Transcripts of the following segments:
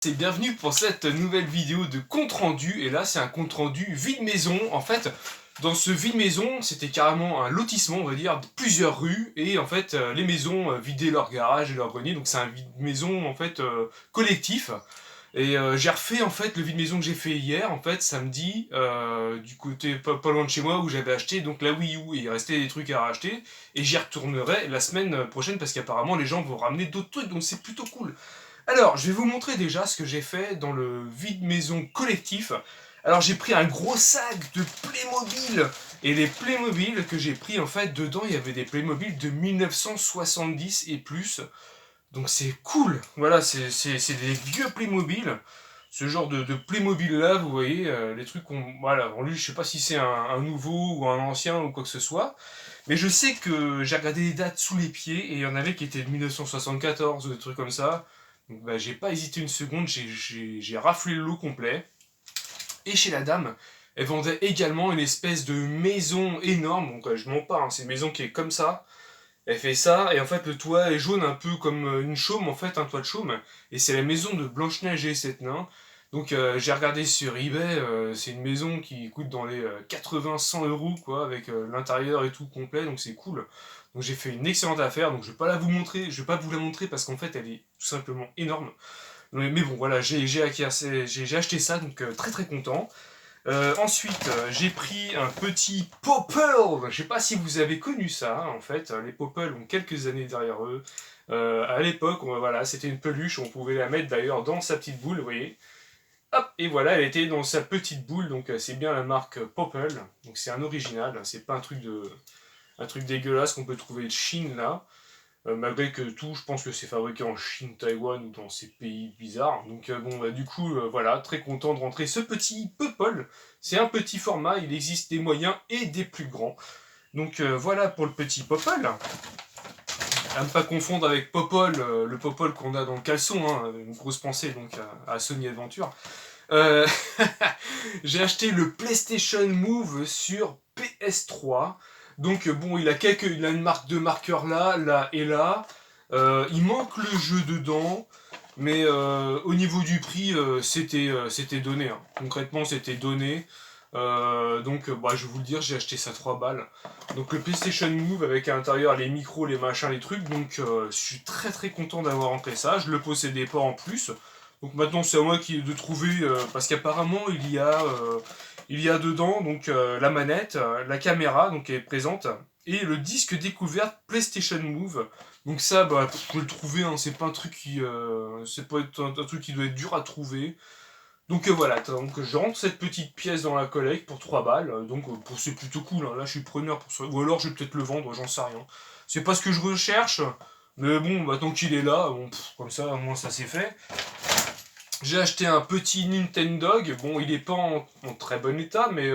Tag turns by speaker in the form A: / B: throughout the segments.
A: C'est bienvenue pour cette nouvelle vidéo de compte rendu, et là c'est un compte rendu vide maison. En fait, dans ce vide maison, c'était carrément un lotissement, on va dire, de plusieurs rues, et en fait, les maisons vidaient leur garage et leur grenier, donc c'est un vide maison en fait collectif. Et j'ai refait en fait le vide maison que j'ai fait hier, en fait samedi, du côté pas loin de chez moi où j'avais acheté donc la Wii U, et il restait des trucs à racheter, et j'y retournerai la semaine prochaine parce qu'apparemment les gens vont ramener d'autres trucs, donc c'est plutôt cool. Alors, je vais vous montrer déjà ce que j'ai fait dans le vide-maison collectif. Alors, j'ai pris un gros sac de Playmobil. Et les Playmobil que j'ai pris, en fait, dedans, il y avait des Playmobil de 1970 et plus. Donc, c'est cool. Voilà, c'est des vieux Playmobil. Ce genre de Playmobil là, vous voyez, les trucs qu'on. Voilà, en lui, je sais pas si c'est un nouveau ou un ancien ou quoi que ce soit. Mais je sais que j'ai regardé les dates sous les pieds et il y en avait qui étaient de 1974 ou des trucs comme ça. Donc bah, j'ai pas hésité une seconde, j'ai raflé le lot complet. Et chez la dame, elle vendait également une espèce de maison énorme. Donc je mens pas, hein, c'est une maison qui est comme ça. Elle fait ça, et en fait le toit est jaune un peu comme une chaume, en fait, un toit de chaume. Et c'est la maison de Blanche-Neige et les 7 nains. Donc j'ai regardé sur eBay, c'est une maison qui coûte dans les 80-100 euros, quoi, avec l'intérieur et tout complet, donc c'est cool. Donc j'ai fait une excellente affaire, donc je vais pas la vous montrer, je vais pas vous la montrer parce qu'en fait elle est tout simplement énorme. Mais bon voilà, j'ai acheté ça, donc très très content. Ensuite, j'ai pris un petit Popple. Je sais pas si vous avez connu ça, hein, en fait. Les Popple ont quelques années derrière eux. À l'époque, voilà, c'était une peluche. On pouvait la mettre d'ailleurs dans sa petite boule, vous voyez. Hop, et voilà, elle était dans sa petite boule. Donc c'est bien la marque Popple. Donc c'est un original. C'est pas un truc dégueulasse qu'on peut trouver de Chine là. Malgré que tout, je pense que c'est fabriqué en Chine, Taïwan ou dans ces pays bizarres. Donc bon, bah, du coup, voilà, très content de rentrer ce petit Popol. C'est un petit format, il existe des moyens et des plus grands. Donc voilà pour le petit Popol. À ne pas confondre avec Popol, le Popol qu'on a dans le caleçon, hein, une grosse pensée donc à Sony Adventure. Euh, J'ai acheté le PlayStation Move sur PS3. Donc bon, il a une marque de marqueur là, là et là. Il manque le jeu dedans, mais au niveau du prix, c'était donné, hein. Concrètement, c'était donné. Donc, bah, je vais vous le dire, j'ai acheté ça 3 balles. Donc, le PlayStation Move avec à l'intérieur les micros, les machins, les trucs. Donc, je suis très très content d'avoir rentré ça. Je le possédais pas en plus. Donc, maintenant, c'est à moi de trouver. Parce qu'apparemment, il y a dedans donc, la manette, la caméra donc, qui est présente. Et le disque découverte PlayStation Move. Donc ça, bah, vous pouvez le trouver, hein, c'est pas un truc c'est pas un truc qui doit être dur à trouver. Donc voilà, donc je rentre cette petite pièce dans la collecte pour 3 balles, donc c'est plutôt cool, hein. Là je suis preneur pour ça. Ou alors je vais peut-être le vendre, j'en sais rien. C'est pas ce que je recherche, mais bon, bah, tant qu'il est là, bon, comme ça, au moins ça c'est fait. J'ai acheté un petit Nintendog, bon il est pas en très bon état, mais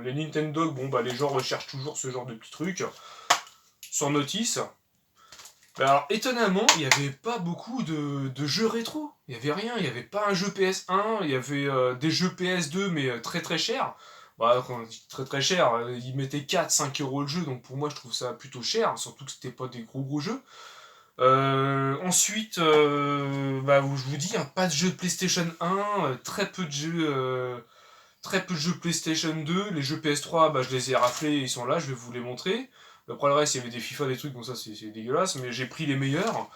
A: les Nintendog, bon bah les gens recherchent toujours ce genre de petits trucs, sans notice. Bah alors, étonnamment, il n'y avait pas beaucoup de jeux rétro. Il n'y avait rien, il n'y avait pas un jeu PS1, il y avait des jeux PS2, mais très très chers. Bah, quand on dit très très cher, ils mettaient 4-5 € le jeu, donc pour moi je trouve ça plutôt cher, surtout que c'était pas des gros gros jeux. Ensuite, bah, je vous dis, hein, pas de jeux PlayStation 1, très peu de jeux PlayStation 2, les jeux PS3, bah, je les ai raflés, ils sont là, je vais vous les montrer. Après le reste, il y avait des FIFA, des trucs, bon ça c'est dégueulasse, mais j'ai pris les meilleurs.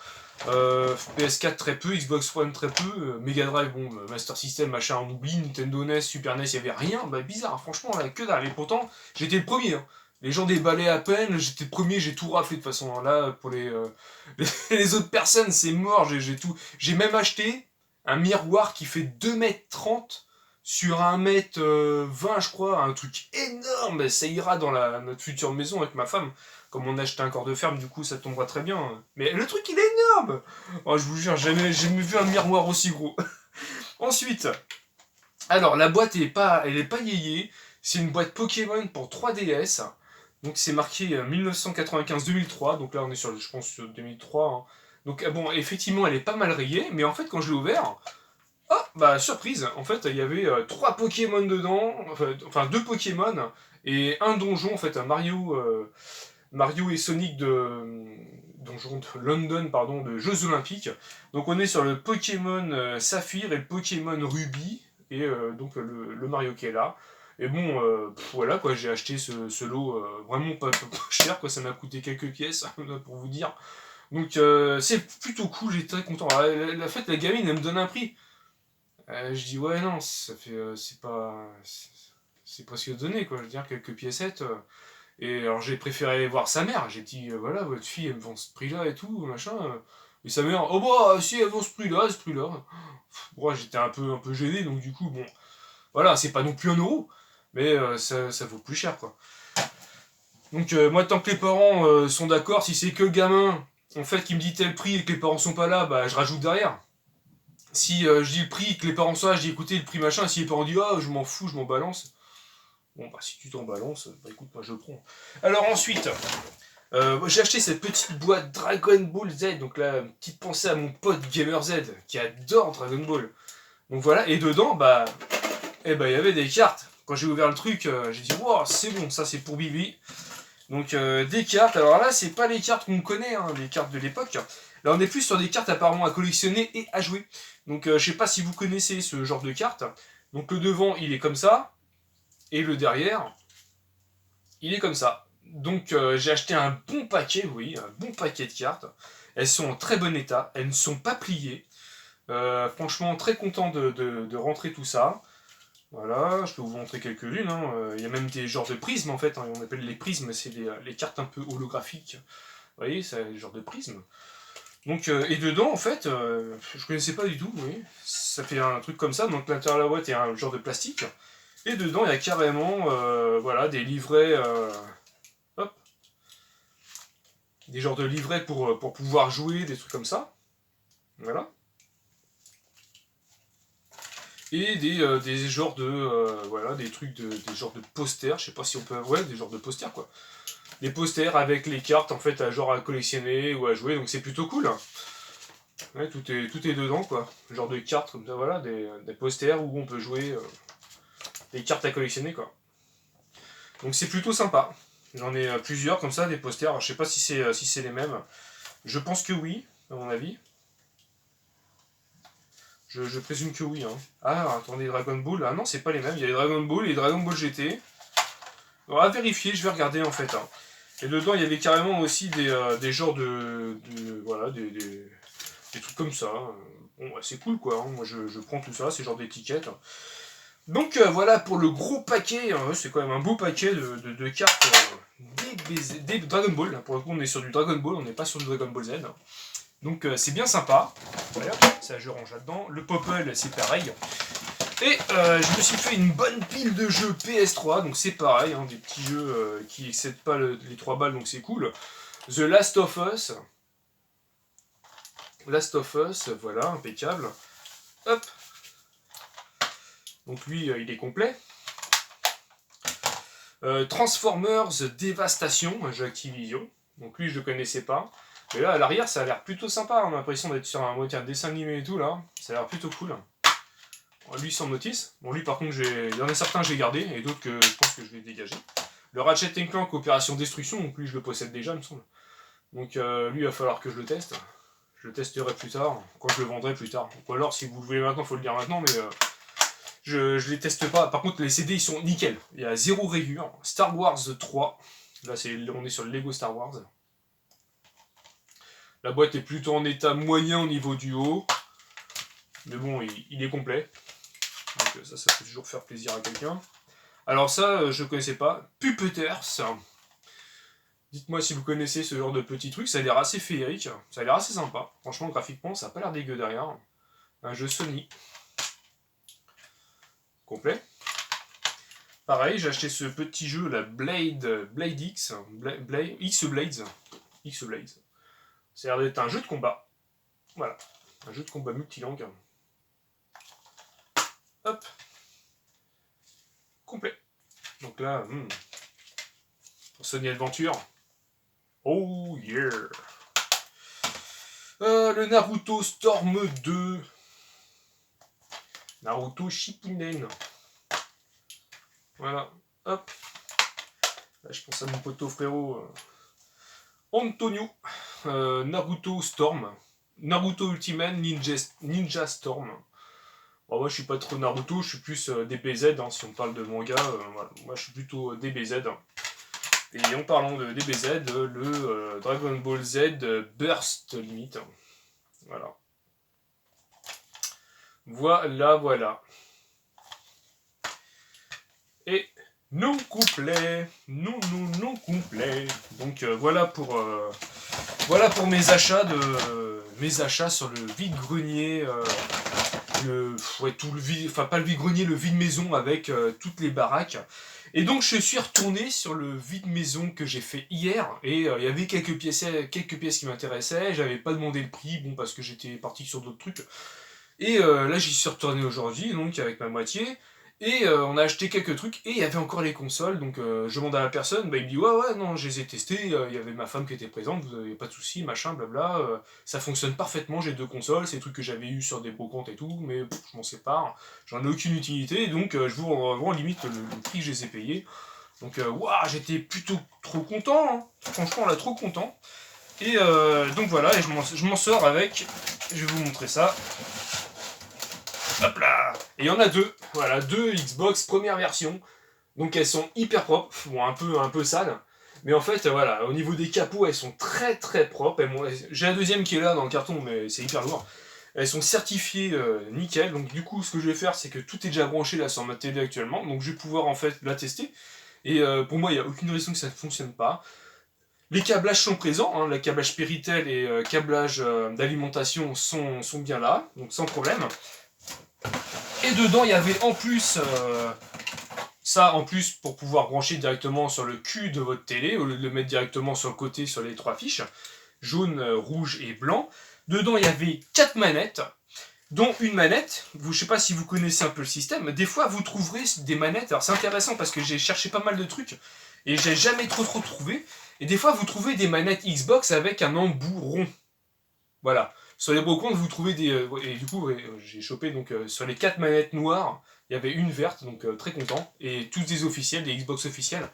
A: PS4 très peu, Xbox One très peu, Mega Drive, bon, Master System, machin, on oublie, Nintendo NES, Super NES, il y avait rien, bah bizarre, franchement, là, que dalle. Et pourtant, j'étais le premier, hein. Les gens déballaient à peine, j'étais le premier, j'ai tout raflé de toute façon, hein. Là, pour les autres personnes, c'est mort, j'ai tout. J'ai même acheté un miroir qui fait 2,30 m sur 1,20 m, je crois, un truc énorme, ça ira dans notre future maison avec ma femme. Comme on a acheté un corps de ferme, du coup ça tombera très bien. Mais le truc il est énorme. Oh, je vous jure, j'ai jamais vu un miroir aussi gros. Ensuite, alors la boîte elle est pas yéyé. C'est une boîte Pokémon pour 3DS. Donc c'est marqué 1995-2003. Donc là on est sur, je pense, sur 2003, hein. Donc bon, effectivement elle est pas mal rayée. Mais en fait quand je l'ai ouvert, oh, bah surprise, en fait il y avait 3 Pokémon dedans, enfin 2 Pokémon et un donjon, en fait un Mario et Sonic donjon de London, pardon, de Jeux Olympiques. Donc on est sur le Pokémon Saphir et le Pokémon Ruby, et donc le Mario qui est là. Et bon, voilà quoi, j'ai acheté ce lot vraiment pas cher, quoi, ça m'a coûté quelques pièces, pour vous dire. Donc c'est plutôt cool, j'étais très content. Alors, la fait, la gamine, elle me donne un prix. Je dis ouais, non, ça fait, c'est pas. C'est presque donné, quoi, je veux dire, quelques piécettes. Et alors j'ai préféré aller voir sa mère. J'ai dit, voilà, votre fille, elle me vend ce prix-là et tout, machin. Et sa mère, oh bah, si, elle vend ce prix-là, ce prix-là. Moi, j'étais un peu gêné, donc du coup, bon, voilà, c'est pas non plus 1 euro, mais ça vaut plus cher, quoi. Donc, moi, tant que les parents sont d'accord, si c'est que le gamin, en fait, qui me dit tel prix et que les parents sont pas là, bah, je rajoute derrière. Si je dis le prix et que les parents sont là, je dis écoutez, le prix machin, et si les parents disent, ah, je m'en fous, je m'en balance. Bon, bah, si tu t'en balances, bah écoute, moi je prends. Alors ensuite, j'ai acheté cette petite boîte Dragon Ball Z, donc là, petite pensée à mon pote Gamer Z, qui adore Dragon Ball. Donc voilà, et dedans, bah, il y avait des cartes. Quand j'ai ouvert le truc, j'ai dit, wow, c'est bon, ça c'est pour Bibi. Donc des cartes, alors là, c'est pas les cartes qu'on connaît, hein, les cartes de l'époque. Là, on est plus sur des cartes apparemment à collectionner et à jouer. Donc je sais pas si vous connaissez ce genre de cartes. Donc le devant, il est comme ça, et le derrière, il est comme ça. Donc j'ai acheté un bon paquet, oui, un bon paquet de cartes. Elles sont en très bon état, elles ne sont pas pliées. Franchement, très content de rentrer tout ça. Voilà, je peux vous montrer quelques-unes. Hein. Il y a même des genres de prismes en fait. Hein. On appelle les prismes, c'est les cartes un peu holographiques. Vous voyez, c'est le genre de prisme. Donc, et dedans, en fait, je connaissais pas du tout, oui. Ça fait un truc comme ça. Donc l'intérieur de la boîte est un genre de plastique. Et dedans, il y a carrément voilà, des livrets. Hop. Des genres de livrets pour pouvoir jouer, des trucs comme ça. Voilà. Et des genres de. Voilà, des trucs des genres de posters. Je sais pas si on peut. Ouais, des genres de posters quoi. Des posters avec les cartes en fait à genre à collectionner ou à jouer. Donc c'est plutôt cool. Ouais, tout est dedans quoi. Genre de cartes comme ça, voilà, des posters où on peut jouer des cartes à collectionner quoi. Donc c'est plutôt sympa. J'en ai plusieurs comme ça, des posters. Alors, je sais pas si c'est les mêmes. Je pense que oui, à mon avis. Je présume que oui. Hein. Ah, attendez, Dragon Ball. Ah non, c'est pas les mêmes. Il y a les Dragon Ball et les Dragon Ball GT. On va vérifier, je vais regarder en fait. Hein. Et dedans, il y avait carrément aussi des genres voilà, des trucs comme ça. Bon, ouais, c'est cool quoi. Hein. Moi, je prends tout ça, ces genres d'étiquettes. Donc voilà pour le gros paquet. C'est quand même un beau paquet de cartes des Dragon Ball. Pour le coup, on est sur du Dragon Ball, on n'est pas sur du Dragon Ball Z. Donc c'est bien sympa. Voilà, ça je range là-dedans. Le Popple, c'est pareil. Et je me suis fait une bonne pile de jeux PS3, donc c'est pareil, hein, des petits jeux qui excèdent pas les 3 balles, donc c'est cool. The Last of Us. Last of Us, voilà, impeccable. Hop. Donc lui, il est complet. Transformers Dévastation, un jeu Activision. Donc lui, je le connaissais pas. Mais là, à l'arrière, ça a l'air plutôt sympa. On a l'impression d'être sur un dessin animé et tout, là. Ça a l'air plutôt cool. Lui, sans notice. Bon, lui, par contre, il y en a certains que j'ai gardés, et d'autres que je pense que je vais dégager. Le Ratchet & Clank Opération Destruction, donc lui, je le possède déjà, il me semble. Donc lui, il va falloir que je le teste. Je le testerai plus tard, quand je le vendrai plus tard. Ou alors, si vous le voulez maintenant, il faut le dire maintenant, mais je les teste pas. Par contre, les CD, ils sont nickel. Il y a 0 rayure. Star Wars 3. Là, on est sur le Lego Star Wars. La boîte est plutôt en état moyen au niveau du haut. Mais bon, il est complet. Donc ça peut toujours faire plaisir à quelqu'un. Alors ça, je ne connaissais pas. Puppeteers. Dites-moi si vous connaissez ce genre de petit truc. Ça a l'air assez féerique. Ça a l'air assez sympa. Franchement, graphiquement, ça n'a pas l'air dégueu derrière. Un jeu Sony. Complet. Pareil, j'ai acheté ce petit jeu, la Blade X. X-Blades. X-Blades. Ça a l'air d'être un jeu de combat. Voilà. Un jeu de combat multilangue. Hop. Complet. Donc là, pour Sony Adventure. Oh yeah. Le Naruto Storm 2. Naruto Shippuden. Voilà. Hop. Là, je pense à mon poteau frérot Antonio. Naruto Storm. Naruto Ultimate Ninja Storm. Bon, moi je suis pas trop Naruto, je suis plus DBZ, hein, si on parle de manga, voilà. Moi je suis plutôt DBZ. Et en parlant de DBZ, le Dragon Ball Z Burst Limite. Voilà. Voilà. Et non complet. Non complet. Donc voilà pour mes achats sur le vide-grenier. Tout le vide, enfin pas le vide-grenier, le vide-maison avec toutes les baraques. Et donc je suis retourné sur le vide-maison que j'ai fait hier, et il y avait quelques pièces qui m'intéressaient, j'avais pas demandé le prix, bon parce que j'étais parti sur d'autres trucs. Et là j'y suis retourné aujourd'hui, donc avec ma moitié, et on a acheté quelques trucs, et il y avait encore les consoles, donc je demande à la personne, bah, il me dit ouais non je les ai testés, il y avait ma femme qui était présente, vous avez pas de soucis, machin, blabla, ça fonctionne parfaitement, j'ai 2 consoles, c'est des trucs que j'avais eu sur des brocantes et tout, mais je m'en sépare, j'en ai aucune utilité, donc je vous rends limite le prix que je les ai payés. Donc j'étais plutôt trop content, hein. Franchement là trop content. Et donc voilà, et je m'en sors avec, je vais vous montrer ça. Hop là. Et il y en a 2, voilà, 2 Xbox première version. Donc elles sont hyper propres, bon un peu sales. Mais en fait voilà, au niveau des capots elles sont très propres. J'ai un deuxième qui est là dans le carton mais c'est hyper lourd. Elles sont certifiées nickel, donc du coup ce que je vais faire c'est que tout est déjà branché là sur ma télé actuellement, donc je vais pouvoir en fait la tester. Et pour moi il n'y a aucune raison que ça ne fonctionne pas. Les câblages sont présents, hein, le câblage Péritel et câblage d'alimentation sont bien là, donc sans problème. Et dedans il y avait en plus ça en plus pour pouvoir brancher directement sur le cul de votre télé, au lieu de le mettre directement sur le côté sur les 3 fiches, jaune, rouge et blanc. Dedans il y avait 4 manettes, dont une manette, je sais pas si vous connaissez un peu le système, des fois vous trouverez des manettes, alors c'est intéressant parce que j'ai cherché pas mal de trucs, et j'ai jamais trop trouvé, et des fois vous trouvez des manettes Xbox avec un embout rond. Voilà. Sur les brocantes, vous trouvez des... et du coup, j'ai chopé donc sur les 4 manettes noires, il y avait une verte, donc très content, et tous des officiels, des Xbox officiels.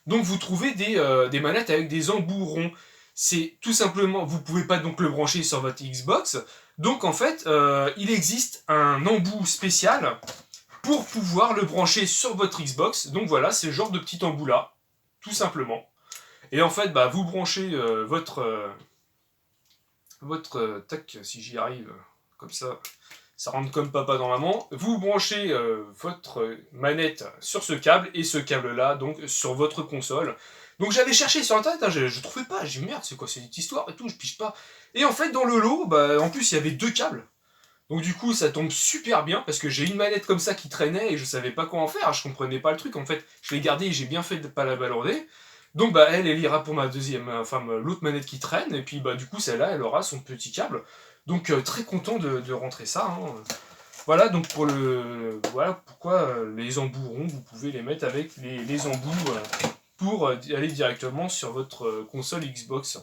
A: Donc vous trouvez des manettes avec des embouts ronds. C'est tout simplement, vous pouvez pas donc le brancher sur votre Xbox, donc en fait, il existe un embout spécial pour pouvoir le brancher sur votre Xbox. Donc voilà, c'est le genre de petit embout là, tout simplement. Et en fait, bah, vous branchez tac, si j'y arrive, comme ça rentre comme papa dans maman. Vous branchez votre manette sur ce câble, et ce câble-là, donc, sur votre console. Donc j'avais cherché sur internet, hein, je trouvais pas, j'ai dit merde, c'est quoi cette histoire et tout, je pige pas. Et en fait, dans le lot, bah, en plus, il y avait 2 câbles. Donc du coup, ça tombe super bien, parce que j'ai une manette comme ça qui traînait, et je savais pas quoi en faire, je comprenais pas le truc, en fait. Je l'ai gardée, et j'ai bien fait de pas la balader. Donc bah elle ira pour ma deuxième, enfin l'autre manette qui traîne, et puis bah du coup celle-là elle aura son petit câble. Donc très content de rentrer ça. Hein. Voilà donc voilà pourquoi les embouts ronds, vous pouvez les mettre avec les embouts pour aller directement sur votre console Xbox.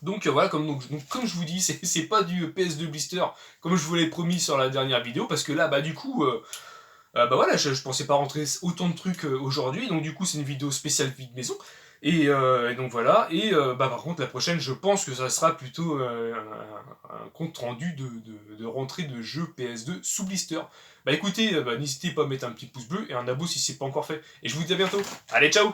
A: Donc voilà, comme je vous dis, c'est pas du PS2 blister comme je vous l'ai promis sur la dernière vidéo, parce que là bah du coup bah voilà, je pensais pas rentrer autant de trucs aujourd'hui, donc du coup c'est une vidéo spéciale vide maison. Et donc voilà, et bah par contre la prochaine je pense que ça sera plutôt un compte rendu de rentrée de jeux PS2 sous blister. Bah écoutez, n'hésitez pas à mettre un petit pouce bleu et un abo si c'est pas encore fait. Et je vous dis à bientôt. Allez, ciao!